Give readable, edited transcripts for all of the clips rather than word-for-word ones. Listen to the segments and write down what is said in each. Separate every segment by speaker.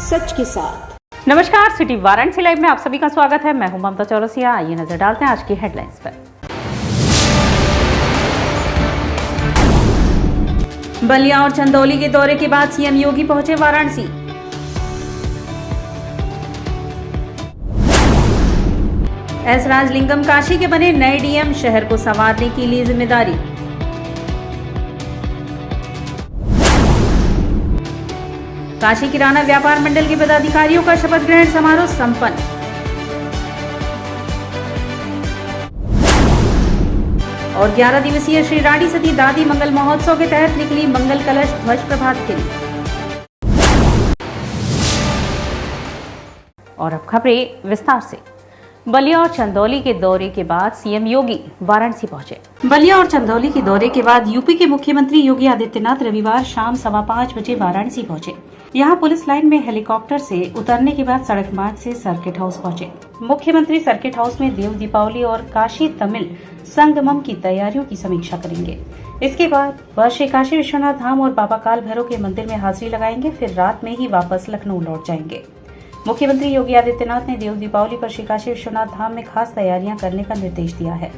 Speaker 1: सच के साथ।
Speaker 2: नमस्कार, सिटी वाराणसी लाइव में आप सभी का स्वागत है। मैं हूं ममता चौरसिया। आइए नजर डालते हैं आज की हेडलाइंस पर। बलिया और चंदौली के दौरे के बाद सीएम योगी पहुंचे वाराणसी। एस राजलिंगम काशी के बने नए डीएम, शहर को संवारने की ली जिम्मेदारी। काशी किराना व्यापार मंडल के पदाधिकारियों का शपथ ग्रहण समारोह संपन्न। और 11 दिवसीय श्री रानी सती दादी मंगल महोत्सव के तहत निकली मंगल कलश ध्वज प्रभात फेरी। और अब खबरें विस्तार से। बलिया और चंदौली के दौरे के बाद सीएम योगी वाराणसी पहुंचे। बलिया और चंदौली के दौरे के बाद यूपी के मुख्यमंत्री योगी आदित्यनाथ रविवार शाम 5:15 बजे वाराणसी पहुंचे। यहां पुलिस लाइन में हेलीकॉप्टर से उतरने के बाद सड़क मार्ग से सर्किट हाउस पहुंचे। मुख्यमंत्री सर्किट हाउस में देव दीपावली और काशी तमिल संगमम की तैयारियों की समीक्षा करेंगे। इसके बाद वह श्री काशी विश्वनाथ धाम और बाबा काल भैरव के मंदिर में हाजिरी लगाएंगे। फिर रात में ही वापस लखनऊ लौट जाएंगे। मुख्यमंत्री योगी आदित्यनाथ ने देव दीपावली पर श्री काशी विश्वनाथ धाम में खास तैयारियां करने का निर्देश दिया है।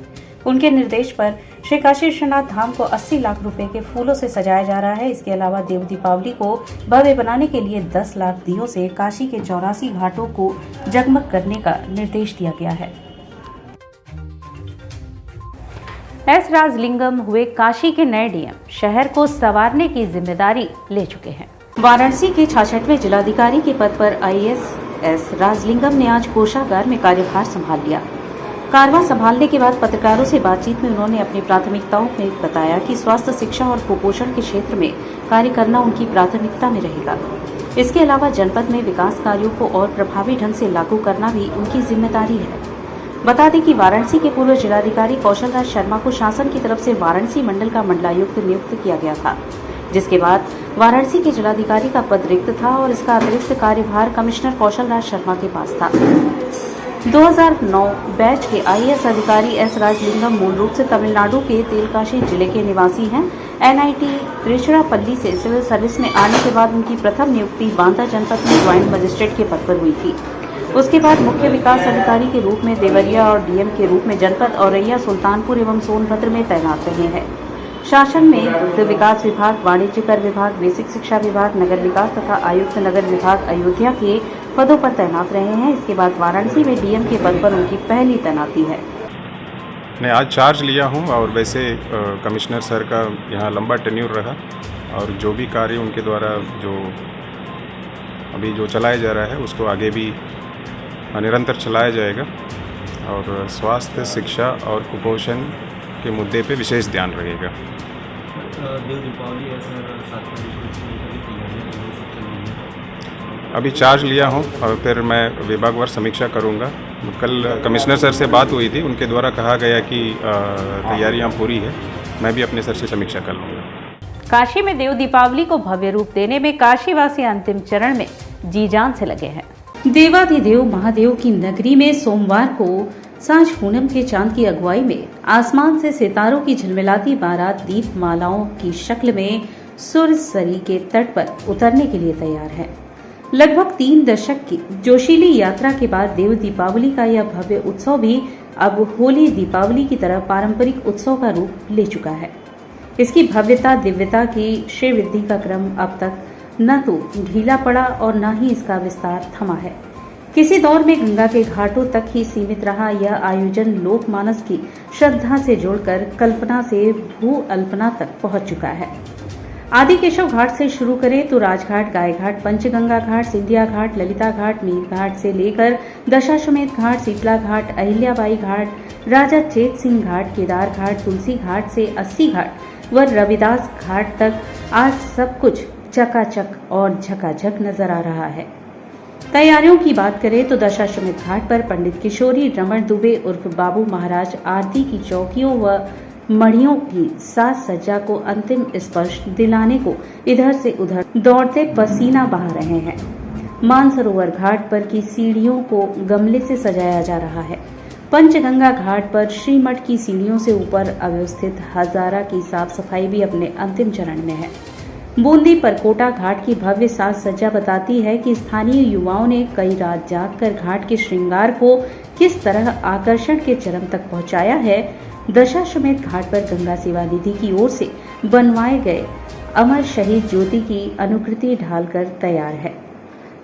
Speaker 2: उनके निर्देश पर श्री काशी विश्वनाथ धाम को 80 लाख रुपए के फूलों से सजाया जा रहा है। इसके अलावा देव दीपावली को भव्य बनाने के लिए 10 लाख दियों से काशी के 84 घाटों को जगमग करने का निर्देश दिया गया है। एस राजलिंगम हुए काशी के नए डीएम, शहर को संवारने की जिम्मेदारी ले चुके हैं। वाराणसी के 66वें जिलाधिकारी के पद पर आईएएस एस राजलिंगम ने आज कोषागार में कार्यभार संभाल लिया। कारभार संभालने के बाद पत्रकारों से बातचीत में उन्होंने अपनी प्राथमिकताओं में बताया कि स्वास्थ्य, शिक्षा और कुपोषण के क्षेत्र में कार्य करना उनकी प्राथमिकता में रहेगा। इसके अलावा जनपद में विकास कार्यों को और प्रभावी ढंग से लागू करना भी उनकी जिम्मेदारी है। बता दें कि वाराणसी के पूर्व जिलाधिकारी कौशल राज शर्मा को शासन की तरफ से वाराणसी मंडल का मंडलायुक्त नियुक्त किया गया था, जिसके बाद वाराणसी के जिलाधिकारी का पद रिक्त था और इसका अतिरिक्त कार्यभार कमिश्नर कौशल राज शर्मा के पास था। 2009 बैच के आईएएस अधिकारी एस राजलिंगम मूल रूप से तमिलनाडु के तेलकाशी जिले के निवासी हैं। एनआईटी त्रिचुरापल्ली से सिविल सर्विस में आने के बाद उनकी प्रथम नियुक्ति बांदा जनपद में ज्वाइंट मजिस्ट्रेट के पद पर हुई थी। उसके बाद मुख्य विकास अधिकारी के रूप में देवरिया और डीएम के रूप में जनपद औरैया, सुल्तानपुर एवं सोनभद्र में तैनात रहे हैं। शासन में दुग्ध विकास विभाग, वाणिज्य कर विभाग, बेसिक शिक्षा विभाग, नगर विकास तथा आयुक्त नगर विभाग अयोध्या के पदों पर तैनात रहे हैं। इसके बाद वाराणसी में डीएम के पद पर उनकी पहली तैनाती है।
Speaker 3: मैं आज चार्ज लिया हूं और वैसे कमिश्नर सर का यहां लंबा टेन्यूर रहा और जो भी कार्य उनके द्वारा अभी जो चलाया जा रहा है उसको आगे भी निरंतर चलाया जाएगा और स्वास्थ्य, शिक्षा और कुपोषण के मुद्दे पे विशेष ध्यान रहेगा।
Speaker 4: देव दीपावली
Speaker 3: अभी चार्ज लिया हूं और फिर मैं विभागवार समीक्षा करूंगा। कल कमिश्नर सर से बात हुई थी, उनके द्वारा कहा गया कि तैयारियां पूरी है। मैं भी अपने सर से समीक्षा कर लूँगा।
Speaker 2: काशी में देव दीपावली को भव्य रूप देने में काशीवासी अंतिम चरण में जी जान से लगे हैं। देवाधिदेव महादेव की नगरी में सोमवार को सांझ पूनम के चांद की अगुवाई में आसमान से सितारों की झिलमिलाती बारात दीप मालाओं की शक्ल में सुरसरी के तट पर उतरने के लिए तैयार है। लगभग 3 दशक की जोशीली यात्रा के बाद देव दीपावली का यह भव्य उत्सव भी अब होली दीपावली की तरह पारंपरिक उत्सव का रूप ले चुका है। इसकी भव्यता, दिव्यता की श्रीवृद्धि का क्रम अब तक न तो ढीला पड़ा और न ही इसका विस्तार थमा है। किसी दौर में गंगा के घाटों तक ही सीमित रहा यह आयोजन लोकमानस की श्रद्धा से जोड़कर कल्पना से भू अल्पना तक पहुंच चुका है। आदि केशव घाट से शुरू करें तो राजघाट, गायघाट, पंचगंगा घाट, सिंधिया घाट, ललिता घाट, मीर घाट से लेकर दशाश्वमेध घाट, शीतला घाट, अहिल्याबाई घाट, राजा चेत सिंह घाट, केदार घाट, तुलसी घाट से 80 घाट व रविदास घाट तक आज सब कुछ चकाचक और झकाझक नजर आ रहा है। तैयारियों की बात करें तो दशाश्वमेध घाट पर पंडित किशोरी रमण दुबे उर्फ बाबू महाराज आरती की चौकियों व मणियों की साज सज्जा को अंतिम स्पर्श दिलाने को इधर से उधर दौड़ते पसीना बहा रहे हैं। मानसरोवर घाट पर की सीढ़ियों को गमले से सजाया जा रहा है। पंचगंगा घाट पर श्रीमठ की सीढ़ियों से ऊपर अव्यवस्थित हजारा की साफ सफाई भी अपने अंतिम चरण में है। बूंदी परकोटा घाट की भव्य साज सज्जा बताती है कि स्थानीय युवाओं ने कई रात जागकर घाट के श्रृंगार को किस तरह आकर्षण के चरम तक पहुंचाया है। दशाश्वमेध घाट पर गंगा सेवा निधि की ओर से बनवाए गए अमर शहीद ज्योति की अनुकृति ढालकर तैयार है।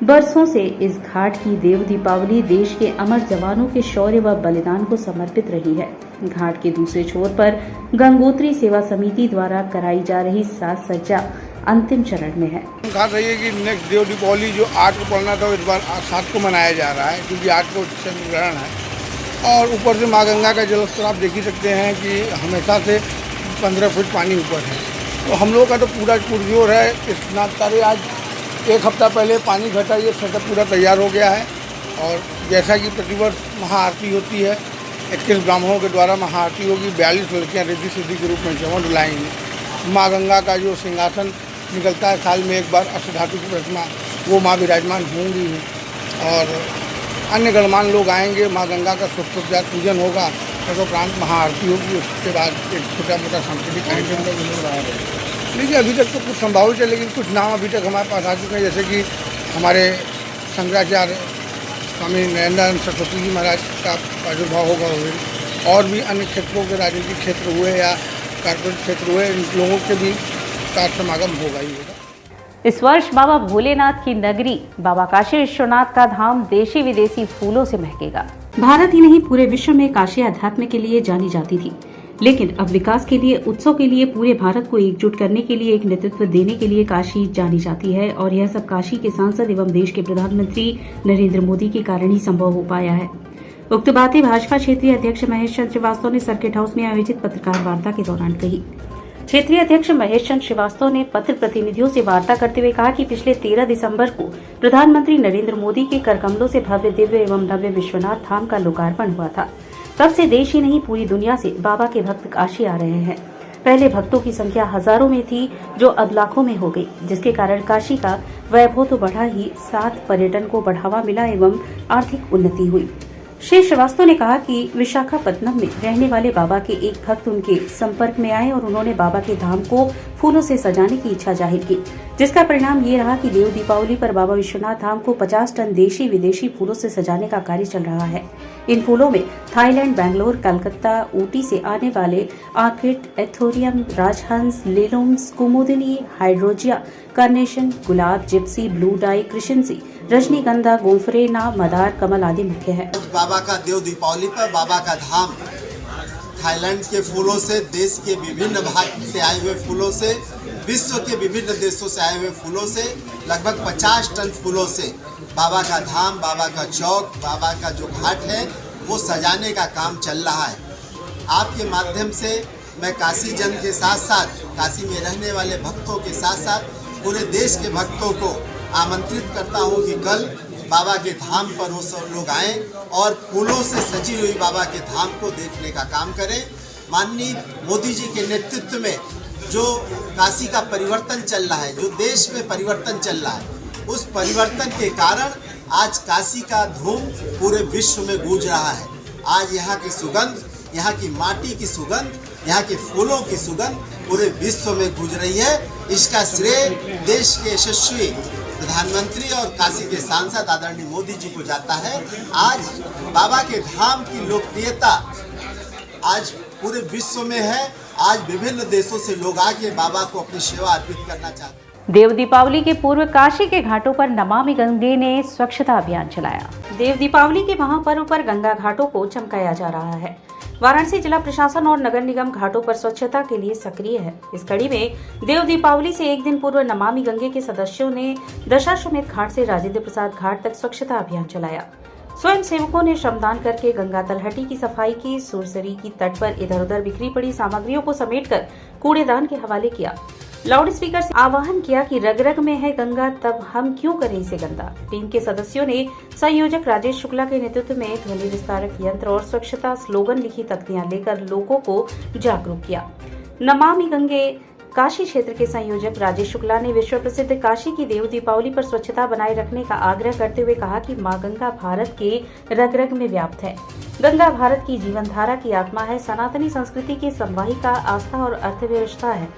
Speaker 2: बरसों से इस घाट की देव दीपावली देश के अमर जवानों के शौर्य व बलिदान को समर्पित रही है। घाट के दूसरे छोर पर गंगोत्री सेवा समिति द्वारा कराई जा रही साज सज्जा अंतिम चरण में है।
Speaker 1: घाट रही है कि नेक्स्ट देव दीपावली जो 8 को पड़ना था, इस बार 7 को मनाया जा रहा है, क्योंकि 8 को चंद्र ग्रहण है। और ऊपर से माँ गंगा का जलस्तर आप देख ही सकते हैं कि हमेशा से 15 फुट पानी ऊपर है। तो हम लोगों का तो पूरा पुरजोर है। स्नान कार्य आज 1 हफ्ता पहले पानी घटा, ये सेटअप पूरा तैयार हो गया है। और जैसा कि प्रतिवर्ष महाआरती होती है, 21 ब्राह्मणों के द्वारा महाआरती होगी। 42 लड़कियाँ रिद्धि सिद्धि के रूप में जवन डुलाएंगी। माँ गंगा का जो सिंहासन निकलता है साल में एक बार, अष्टधातु की प्रतिमा, वो माँ विराजमान होंगी। और अन्य गणमान्य लोग आएंगे। माँ गंगा का सुखोपचार पूजन होगा, तदुपरांत महाआरती होगी। उसके बाद एक छोटा मोटा सांस्कृतिक कार्यक्रम का देखिए, अभी तक तो कुछ संभावित है, लेकिन कुछ नाम अभी तक हमारे पास आ चुके हैं, जैसे कि हमारे शंकराचार्य स्वामी नरेंद्रानंद सरस्वती जी महाराज का प्रादुर्भाव होगा। और भी अन्य क्षेत्रों के राजनीतिक क्षेत्र हुए या कॉर्पोरेट क्षेत्र हुए, इन लोगों के भी साथ समागम होगा ही होगा।
Speaker 2: इस वर्ष बाबा भोलेनाथ की नगरी बाबा काशी विश्वनाथ का धाम देशी विदेशी फूलों से महकेगा। भारत ही नहीं, पूरे विश्व में काशी अध्यात्म के लिए जानी जाती थी, लेकिन अब विकास के लिए, उत्सव के लिए, पूरे भारत को एकजुट करने के लिए, एक नेतृत्व देने के लिए काशी जानी जाती है। और यह सब काशी के सांसद एवं देश के प्रधानमंत्री नरेंद्र मोदी के कारण ही संभव हो पाया है। उक्त बातें भाजपा क्षेत्रीय अध्यक्ष महेश चंद्र श्रीवास्तव ने सर्किट हाउस में आयोजित पत्रकार वार्ता के दौरान कही। क्षेत्रीय अध्यक्ष महेश चंद्र श्रीवास्तव ने पत्र प्रतिनिधियों से वार्ता करते हुए कहा कि पिछले 13 दिसंबर को प्रधानमंत्री नरेंद्र मोदी के करकमलों से भव्य दिव्य एवं नव्य विश्वनाथ धाम का लोकार्पण हुआ था। तब से देश ही नहीं, पूरी दुनिया से बाबा के भक्त काशी आ रहे हैं। पहले भक्तों की संख्या हजारों में थी, जो अब लाखों में हो गई, जिसके कारण काशी का वैभव तो बढ़ा ही, साथ पर्यटन को बढ़ावा मिला एवं आर्थिक उन्नति हुई। श्री श्रीवास्तव ने कहा कि विशाखापत्तनम में रहने वाले बाबा के एक भक्त उनके संपर्क में आए और उन्होंने बाबा के धाम को फूलों से सजाने की इच्छा जाहिर की, जिसका परिणाम ये रहा कि देव दीपावली पर बाबा विश्वनाथ धाम को 50 टन देशी विदेशी फूलों से सजाने का कार्य चल रहा है। इन फूलों में थाईलैंड, बैंगलोर, कलकत्ता, ऊटी से आने वाले आर्किड, एथोरियम, राजहंस, लेलुम्स, कुमुदिनी, हाइड्रोजिया, कार्नेशन, गुलाब, जिप्सी, ब्लू डाई, कृष्णसी, रजनीगंधा, गोफरेना, मदार, कमल आदि मुख्य है।
Speaker 5: बाबा का देव दीपावली पर बाबा का धाम थाईलैंड के फूलों से, देश के विभिन्न भाग से आए हुए फूलों से, विश्व के विभिन्न देशों से आए हुए फूलों से, लगभग 50 टन फूलों से बाबा का धाम, बाबा का चौक, बाबा का जो घाट है, वो सजाने का काम चल रहा है। आपके माध्यम से मैं काशी जन के साथ साथ, काशी में रहने वाले भक्तों के साथ साथ पूरे देश के भक्तों को आमंत्रित करता हूँ कि कल बाबा के धाम पर वो सब लोग आएँ और फूलों से सजी हुई बाबा के धाम को देखने का काम करें। माननीय मोदी जी के नेतृत्व में जो काशी का परिवर्तन चल रहा है, जो देश में परिवर्तन चल रहा है, उस परिवर्तन के कारण आज काशी का धूम पूरे विश्व में गूंज रहा है। आज यहाँ की सुगंध, यहाँ की माटी की सुगंध, यहाँ के फूलों की सुगंध पूरे विश्व में गूंज रही है। इसका श्रेय देश के यशस्वी प्रधानमंत्री और काशी के सांसद आदरणीय मोदी जी को जाता है। आज बाबा के धाम की लोकप्रियता आज पूरे विश्व में है। आज विभिन्न देशों से लोग आके बाबा को अपनी सेवा अर्पित करना चाहते हैं।
Speaker 2: देव दीपावली के पूर्व काशी के घाटों पर नमामि गंगे ने स्वच्छता अभियान चलाया। देव दीपावली के महापर्व पर गंगा घाटों को चमकाया जा रहा है। वाराणसी जिला प्रशासन और नगर निगम घाटों पर स्वच्छता के लिए सक्रिय है। इस कड़ी में देव दीपावली से एक दिन पूर्व नमामि गंगे के सदस्यों ने दशाश्वमेध घाट से राजेंद्र प्रसाद घाट तक स्वच्छता अभियान चलाया। स्वयं सेवकों ने श्रमदान करके गंगा तलहटी की सफाई की, सुरसरी की तट पर इधर उधर बिखरी पड़ी सामग्रियों को समेटकर कूड़ेदान के हवाले किया। लाउड स्पीकर से आह्वान किया कि रग रग में है गंगा, तब हम क्यों करें इसे गंदा। टीम के सदस्यों ने संयोजक राजेश शुक्ला के नेतृत्व में ध्वनि विस्तारक यंत्र और स्वच्छता स्लोगन लिखी तख्तियां लेकर लोगों को जागरूक किया। नमामि गंगे काशी क्षेत्र के संयोजक राजेश शुक्ला ने विश्व प्रसिद्ध काशी की देव दीपावली पर स्वच्छता बनाए रखने का आग्रह करते हुए कहा कि मां गंगा भारत के रग रग में व्याप्त है। गंगा भारत की जीवन धारा की आत्मा है, सनातनी संस्कृति की संवाहिका, आस्था और अर्थव्यवस्था है।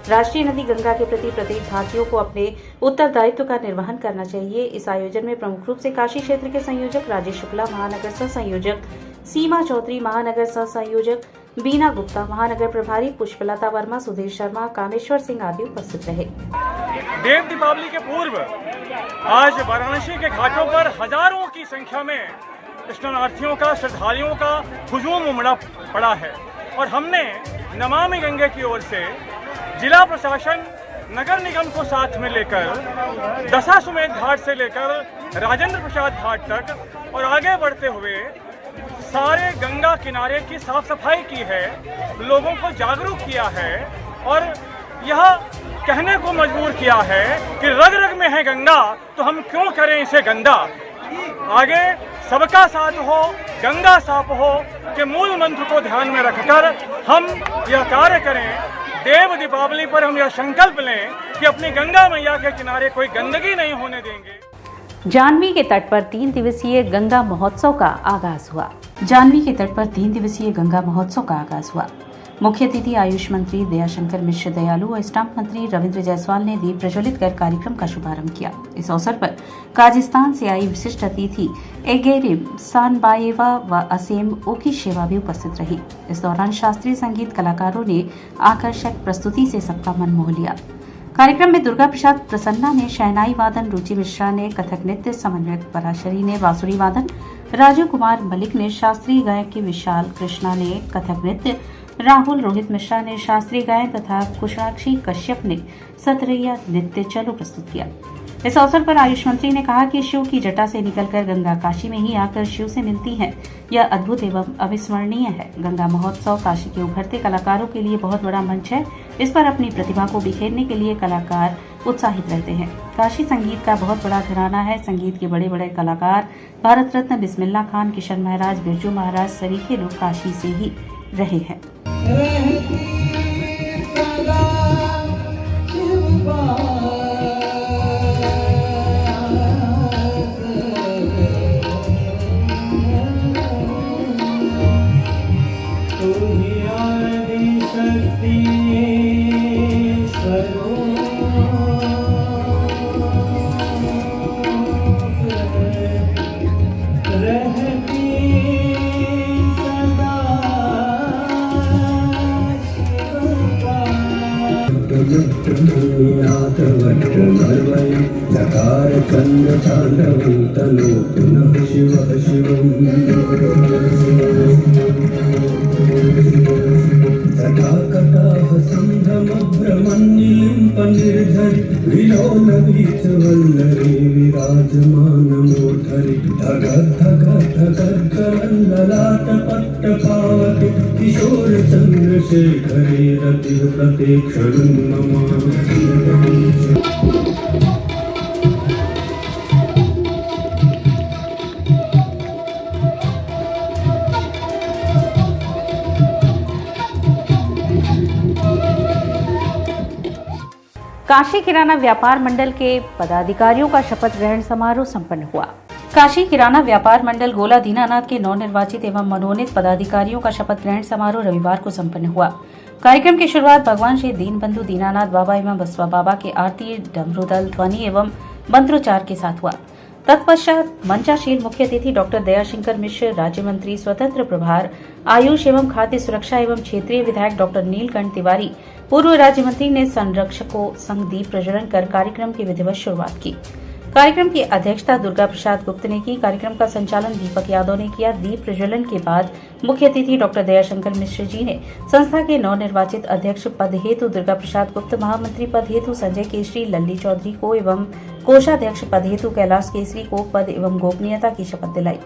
Speaker 2: राष्ट्रीय नदी गंगा के प्रति प्रत्येक भारतीयों को अपने उत्तरदायित्व का निर्वहन करना चाहिए। इस आयोजन में प्रमुख रूप से काशी क्षेत्र के संयोजक राजेश शुक्ला, महानगर सह संयोजक सीमा चौधरी, महानगर सह संयोजक बीना गुप्ता, महानगर प्रभारी पुष्पलता वर्मा, सुधीर शर्मा, कामेश्वर सिंह आदि उपस्थित रहे।
Speaker 6: देव दीपावली के पूर्व आज वाराणसी के घाटों पर हजारों की संख्या में स्नानार्थियों का, श्रद्धालुओं का हुजूम उमड़ा पड़ा है और हमने नमामि गंगे की ओर से जिला प्रशासन, नगर निगम को साथ में लेकर दशाश्वमेध घाट से लेकर राजेंद्र प्रसाद घाट तक और आगे बढ़ते हुए सारे गंगा किनारे की साफ सफाई की है, लोगों को जागरूक किया है और यह कहने को मजबूर किया है कि रग रग में है गंगा तो हम क्यों करें इसे गंदा। आगे सबका साथ हो, गंगा साफ हो के मूल मंत्र को ध्यान में रखकर हम यह कार्य करें। देव दीपावली पर हम यह संकल्प लें कि अपनी गंगा मैया के किनारे कोई गंदगी नहीं होने देंगे।
Speaker 2: जाह्नवी के तट पर 3 दिवसीय गंगा महोत्सव का आगाज हुआ। जाह्नवी के तट पर 3 दिवसीय गंगा महोत्सव का आगाज हुआ। मुख्य अतिथि आयुष मंत्री दयाशंकर मिश्र दयालु और स्टाम्प मंत्री रविंद्र जायसवाल ने दीप प्रज्वलित कर कार्यक्रम का शुभारंभ किया। इस अवसर पर काजाकिस्तान से आई विशिष्ट अतिथि एगेरिम सानबाएवा व असेम ओकीशेवा भी उपस्थित रही। इस दौरान शास्त्रीय संगीत कलाकारों ने आकर्षक प्रस्तुति से सबका मन मोह लिया। कार्यक्रम में दुर्गा प्रसाद प्रसन्ना ने शहनाई वादन, रुचि मिश्रा ने कथक नृत्य, समन्वयक पराशरी ने बांसुरी वादन, राजू कुमार मलिक ने शास्त्रीय गायक के, विशाल कृष्णा ने कथक नृत्य, राहुल रोहित मिश्रा ने शास्त्रीय गायन तथा कुशाक्षी कश्यप ने सतरैया नृत्य चलो प्रस्तुत किया। इस अवसर पर आयुष मंत्री ने कहा कि शिव की जटा से निकलकर गंगा काशी में ही आकर शिव से मिलती है। यह अद्भुत एवं अविस्मरणीय है। गंगा महोत्सव काशी के उभरते कलाकारों के लिए बहुत बड़ा मंच है। इस पर अपनी प्रतिभा को बिखेरने के लिए कलाकार उत्साहित रहते हैं। काशी संगीत का बहुत बड़ा घराना है। संगीत के बड़े बड़े कलाकार भारत रत्न बिस्मिल्लाह खान, किशन महाराज, बिरजू महाराज सरीखे लोग काशी से ही रहे हैं।
Speaker 7: किशोर चंद्रशेखरे रति प्रतीक्षण
Speaker 2: काशी किराना व्यापार मंडल के पदाधिकारियों का शपथ ग्रहण समारोह संपन्न हुआ। काशी किराना व्यापार मंडल गोला दीनानाथ के नवनिर्वाचित एवं मनोनीत पदाधिकारियों का शपथ ग्रहण समारोह रविवार को संपन्न हुआ। कार्यक्रम की शुरुआत भगवान श्री दीनबंधु दीनानाथ बाबा एवं बसवा बाबा के आरती, डमरूदल, ध्वनि एवं मंत्रोच्चार के साथ हुआ। तत्पश्चात मंचाशील मुख्य अतिथि डॉक्टर दयाशंकर मिश्र, राज्य मंत्री स्वतंत्र प्रभार आयुष एवं खाद्य सुरक्षा एवं क्षेत्रीय विधायक डॉक्टर नीलकंठ तिवारी, पूर्व राज्य मंत्री ने संरक्षकों संग दीप प्रज्वलन कर कार्यक्रम की विधिवत शुरुआत की। कार्यक्रम की अध्यक्षता दुर्गा प्रसाद गुप्त ने की। कार्यक्रम का संचालन दीपक यादव ने किया। दीप प्रज्वलन के बाद मुख्य अतिथि डॉक्टर दयाशंकर मिश्र जी ने संस्था के नवनिर्वाचित अध्यक्ष पद हेतु दुर्गा प्रसाद गुप्त, महामंत्री पद हेतु संजय केसरी लल्ली चौधरी को एवं कोषाध्यक्ष पद हेतु कैलाश केसरी को पद एवं गोपनीयता की शपथ दिलाई।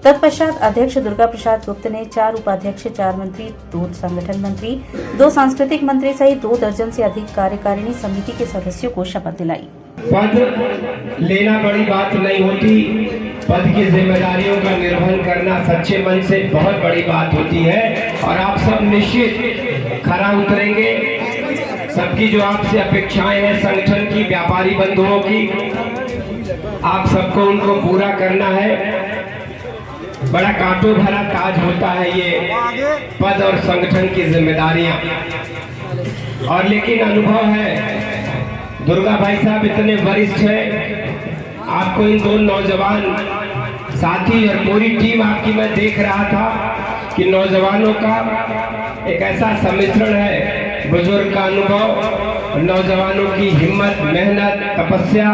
Speaker 2: तत्पश्चात अध्यक्ष दुर्गा प्रसाद गुप्त ने 4 उपाध्यक्ष, 4 मंत्री, 2 संगठन मंत्री, 2 सांस्कृतिक मंत्री सहित 2 दर्जन से अधिक कार्यकारिणी समिति के सदस्यों को शपथ दिलाई।
Speaker 8: पद लेना बड़ी बात नहीं होती, पद की जिम्मेदारियों का निर्वहन करना सच्चे मन से बहुत बड़ी बात होती है और आप सब निश्चित खरा उतरेंगे। सबकी जो आपसे अपेक्षाएं हैं संगठन की, व्यापारी बंधुओं की, आप सबको उनको पूरा करना है। बड़ा कांटों भरा ताज होता है ये पद और संगठन की जिम्मेदारियां। और लेकिन अनुभव है, दुर्गा भाई साहब इतने वरिष्ठ हैं, आपको इन दो नौजवान साथी और पूरी टीम आपकी मैं देख रहा था कि नौजवानों का एक ऐसा सम्मिश्रण है, बुजुर्ग का अनुभव, नौजवानों की हिम्मत, मेहनत, तपस्या,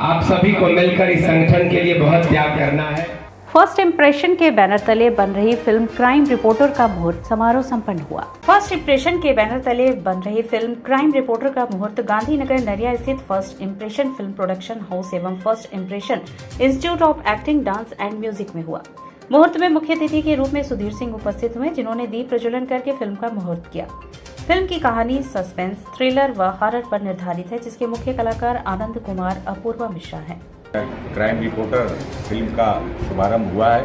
Speaker 8: आप सभी को मिलकर इस संगठन के लिए बहुत त्याग करना है।
Speaker 2: फर्स्ट इंप्रेशन के बैनर तले बन रही फिल्म क्राइम रिपोर्टर का मुहूर्त समारोह संपन्न हुआ। फर्स्ट इंप्रेशन के बैनर तले बन रही फिल्म क्राइम रिपोर्टर का मुहूर्त गांधीनगर नरिया स्थित First Impression Film Production House एवं First Impression Institute of Acting, Dance and Music में हुआ। मुहूर्त में मुख्य अतिथि के रूप में सुधीर सिंह उपस्थित हुए, जिन्होंने दीप प्रज्वलन करके फिल्म का मुहूर्त किया। फिल्म की कहानी सस्पेंस, थ्रिलर व हॉरर पर निर्धारित है, जिसके मुख्य कलाकार आनंद कुमार, अपूर्वा मिश्रा हैं।
Speaker 9: क्राइम रिपोर्टर फिल्म का शुभारंभ हुआ है।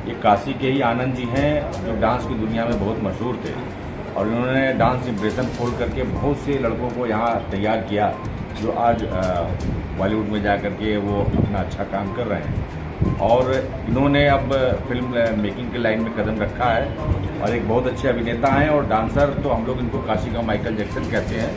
Speaker 9: ये काशी के ही आनंद जी हैं, जो डांस की दुनिया में बहुत मशहूर थे और उन्होंने डांस इम्प्रेशन खोल करके बहुत से लड़कों को यहाँ तैयार किया, जो आज बॉलीवुड में जा कर के वो अपना अच्छा काम कर रहे हैं। और इन्होंने अब फिल्म मेकिंग के लाइन में कदम रखा है और एक बहुत अच्छे अभिनेता हैं और डांसर, तो हम लोग इनको काशी का माइकल जैक्सन कहते हैं।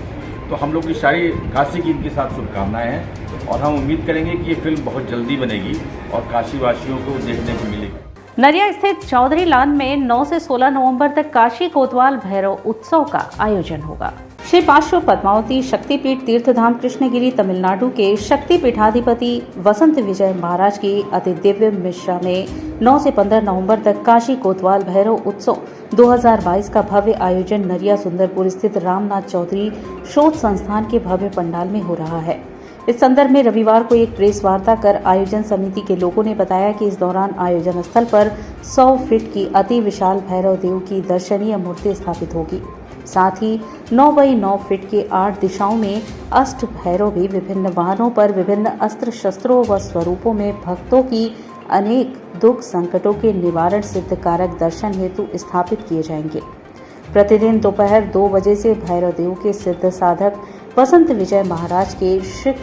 Speaker 9: तो हम लोग की सारी काशी की इनके साथ शुभकामनाएं हैं और हम उम्मीद करेंगे कि ये फिल्म बहुत जल्दी बनेगी और काशी वासियों को देखने को मिलेगी।
Speaker 2: नरिया स्थित चौधरी लान में 9 से 16 नवंबर तक काशी कोतवाल भैरव उत्सव का आयोजन होगा। श्री पार्श्व पद्मावती शक्तिपीठ तीर्थधाम कृष्णगिरी तमिलनाडु के शक्ति पीठाधिपति वसंत विजय महाराज की अति दिव्य मिश्रा में 9 से 15 नवंबर तक काशी कोतवाल भैरव उत्सव 2022 का भव्य आयोजन नरिया सुंदरपुर स्थित रामनाथ चौधरी शोध संस्थान के भव्य पंडाल में हो रहा है। इस संदर्भ में रविवार को एक प्रेस वार्ता कर आयोजन समिति के लोगों ने बताया कि इस दौरान आयोजन स्थल पर 100 फीट की अति विशाल भैरव देव की दर्शनीय मूर्ति स्थापित होगी। साथ ही 9 बाई 9 फीट की 8 दिशाओं में अष्ट भैरव भी विभिन्न वाहनों पर विभिन्न अस्त्र शस्त्रों व स्वरूपों में भक्तों की अनेक दुख संकटों के निवारण सिद्ध कारक दर्शन हेतु स्थापित किए जाएंगे। प्रतिदिन दोपहर 2 बजे से भैरव देव के सिद्ध साधक वसंत विजय महाराज के श्री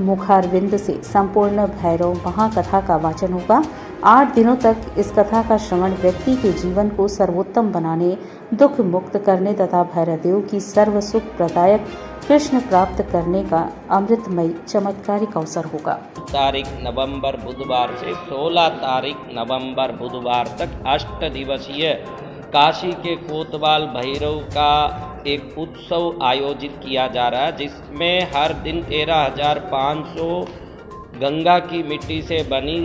Speaker 2: मुखारविंद से संपूर्ण भैरव महाकथा का वाचन होगा। 8 दिनों तक इस कथा का श्रवण व्यक्ति के जीवन को सर्वोत्तम बनाने, दुख मुक्त करने तथा भैरव देव की सर्व सुख प्रदायक कृष्ण प्राप्त करने का अमृतमय चमत्कारिक अवसर होगा।
Speaker 10: तारीख नवंबर बुधवार से 16 तारीख नवंबर बुधवार तक 8 दिवसीय काशी के कोतवाल भैरव का एक उत्सव आयोजित किया जा रहा है, जिसमें हर दिन 13,500 गंगा की मिट्टी से बनी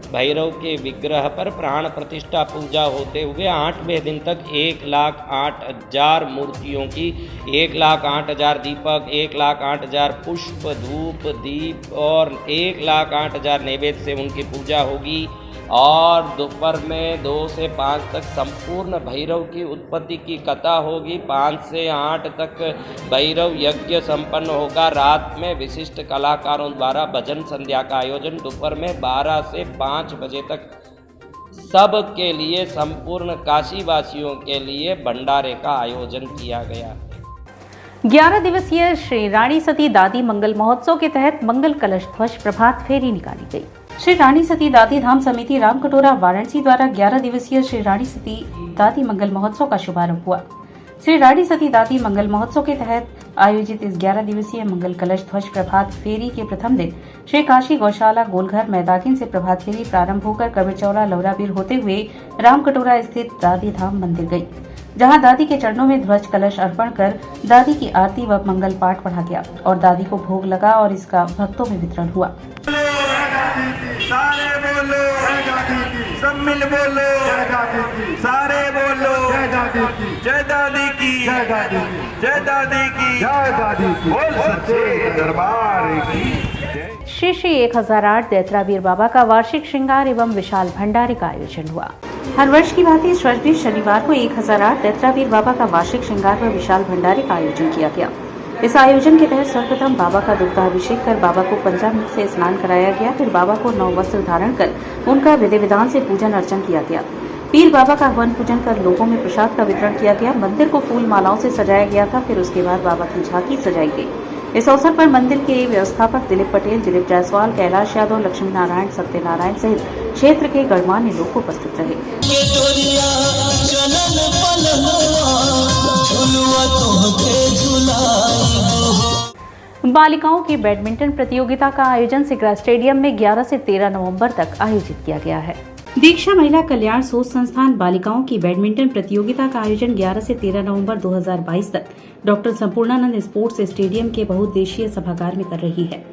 Speaker 10: भैरव के विग्रह पर प्राण प्रतिष्ठा पूजा होते हुए 8वें दिन तक 1,08,000 मूर्तियों की 1,08,000 दीपक, 1,08,000 पुष्प, धूप, दीप और 1,08,000 नैवेद्य से उनकी पूजा होगी। और दोपहर में 2 से 5 तक संपूर्ण भैरव की उत्पत्ति की कथा होगी। 5 से 8 तक भैरव यज्ञ संपन्न होगा। रात में विशिष्ट कलाकारों द्वारा भजन संध्या का आयोजन। दोपहर में 12 से 5 बजे तक सब के लिए, संपूर्ण काशी वासियों के लिए भंडारे का आयोजन किया गया।
Speaker 2: 11 दिवसीय श्री रानी सती दादी मंगल महोत्सव के तहत मंगल कलश ध्वज प्रभात फेरी निकाली गई। श्री रानी सती दादी धाम समिति रामकटोरा वाराणसी द्वारा 11 दिवसीय श्री रानी सती दादी मंगल महोत्सव का शुभारंभ हुआ। श्री रानी सती दादी मंगल महोत्सव के तहत आयोजित इस 11 दिवसीय मंगल कलश ध्वज प्रभात फेरी के प्रथम दिन श्री काशी गौशाला गोलघर मैदागिन से प्रभात फेरी प्रारंभ होकर कबीरचौला लौराबीर होते हुए रामकटोरा स्थित दादी धाम मंदिर गई, जहां दादी के चरणों में ध्वज कलश अर्पण कर दादी की आरती व मंगल पाठ पढ़ा गया और दादी को भोग लगा और इसका भक्तों में वितरण हुआ।
Speaker 11: सारे बोलो जय दादी की, सब मिल बोलो जय दादी की, सारे बोलो जय दादी की, जय दादी की, जय दादी की, जय दादी की, जय दादी की, बोल सच्चे दरबार की।
Speaker 2: श्री श्री 1008 दैत्रावीर बाबा का वार्षिक श्रृंगार एवं विशाल भंडारे का आयोजन हुआ। हर वर्ष की भांति इस वर्ष भी शनिवार को 1008 दैत्रावीर बाबा का वार्षिक श्रृंगार व विशाल भंडारे का आयोजन किया गया। इस आयोजन के तहत सर्वप्रथम बाबा का दुग्धाभिषेक कर बाबा को पंचामृत से स्नान कराया गया। फिर बाबा को 9 वस्त्र धारण कर उनका विधि विधान से पूजन अर्चन किया गया। पीर बाबा का हवन पूजन कर लोगों में प्रसाद का वितरण किया गया। मंदिर को फूल मालाओं से सजाया गया था। फिर उसके बाद बाबा की झांकी सजाई गई। इस अवसर पर मंदिर के व्यवस्थापक दिलीप पटेल, दिलीप जायसवाल, कैलाश यादव, लक्ष्मी नारायण, सत्यनारायण सहित क्षेत्र के गणमान्य लोग उपस्थित रहे।
Speaker 12: झुलुआ तोहके झुला
Speaker 2: बालिकाओं की बैडमिंटन प्रतियोगिता का आयोजन सिगरा स्टेडियम में 11 से 13 नवंबर तक आयोजित किया गया है। दीक्षा महिला कल्याण सोच संस्थान बालिकाओं की बैडमिंटन प्रतियोगिता का आयोजन 11 से 13 नवंबर 2022 तक डॉक्टर संपूर्णानंद स्पोर्ट्स स्टेडियम के बहुउद्देशीय सभागार में कर रही है।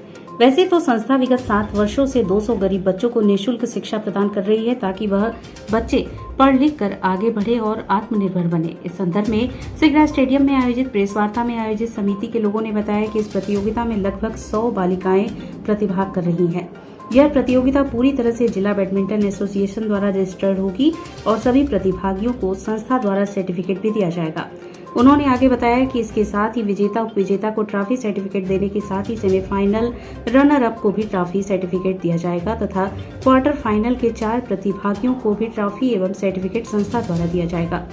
Speaker 2: वैसे तो संस्था विगत 7 वर्षों से 200 गरीब बच्चों को निःशुल्क शिक्षा प्रदान कर रही है ताकि वह बच्चे पढ़ लिख कर आगे बढ़े और आत्मनिर्भर बने। इस संदर्भ में सिगरा स्टेडियम में आयोजित प्रेस वार्ता में आयोजित समिति के लोगों ने बताया कि इस प्रतियोगिता में लगभग 100 बालिकाएं प्रतिभाग कर रही हैं। यह प्रतियोगिता पूरी तरह से जिला बैडमिंटन एसोसिएशन द्वारा रजिस्टर्ड होगी और सभी प्रतिभागियों को संस्था द्वारा सर्टिफिकेट भी दिया जाएगा। उन्होंने आगे बताया कि इसके साथ ही विजेता उपविजेता को ट्रॉफी सर्टिफिकेट देने के साथ ही सेमीफाइनल रनर अप को भी ट्रॉफी सर्टिफिकेट दिया जाएगा तथा क्वार्टर फाइनल के 4 प्रतिभागियों को भी ट्रॉफी एवं सर्टिफिकेट संस्था द्वारा दिया जाएगा।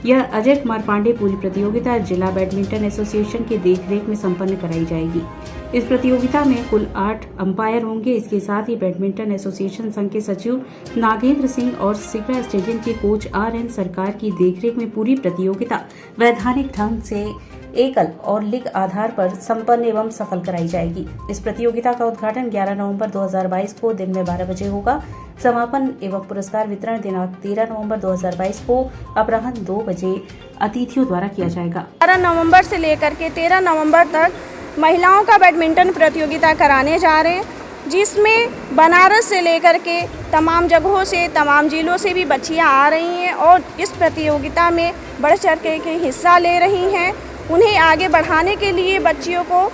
Speaker 2: यह अजय कुमार पांडे पूरी प्रतियोगिता जिला बैडमिंटन एसोसिएशन के देखरेख में संपन्न कराई जाएगी। इस प्रतियोगिता में कुल 8 अंपायर होंगे। इसके साथ ही बैडमिंटन एसोसिएशन संघ के सचिव नागेंद्र सिंह और सिगरा स्टेडियम के कोच RN सरकार की देखरेख में पूरी प्रतियोगिता वैधानिक ढंग से एकल और लीग आधार पर संपन्न एवं सफल कराई जाएगी। इस प्रतियोगिता का उद्घाटन 11 नवंबर 2022 को दिन में 12 बजे होगा। समापन एवं पुरस्कार वितरण दिनांक 13 नवंबर 2022 को अपराह्न 2 बजे अतिथियों द्वारा किया जाएगा।
Speaker 12: 12 नवंबर से लेकर के 13 नवंबर तक महिलाओं का बैडमिंटन प्रतियोगिता कराने जा रहे हैं, जिसमें बनारस से लेकर के तमाम जगहों से, तमाम जिलों से भी बच्चियां आ रही हैं और इस प्रतियोगिता में बढ़ चढ़ के हिस्सा ले रही हैं। उन्हें आगे बढ़ाने के लिए बच्चियों को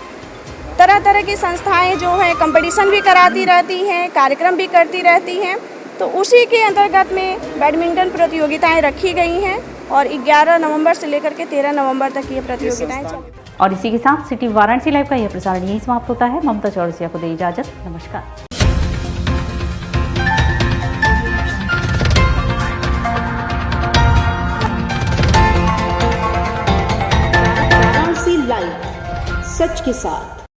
Speaker 12: तरह तरह की संस्थाएं जो है कंपटीशन भी कराती रहती हैं, कार्यक्रम भी करती रहती हैं। तो उसी के अंतर्गत में बैडमिंटन प्रतियोगिताएं रखी गई हैं और 11 नवंबर से लेकर के 13 नवंबर तक ये प्रतियोगिताएं चलेंगी।
Speaker 2: और इसी के साथ सिटी वाराणसी लाइव का यह प्रसारण यही समाप्त होता है। ममता चौरसिया को दे इजाजत। नमस्कार।
Speaker 13: वाराणसी लाइव, सच के साथ।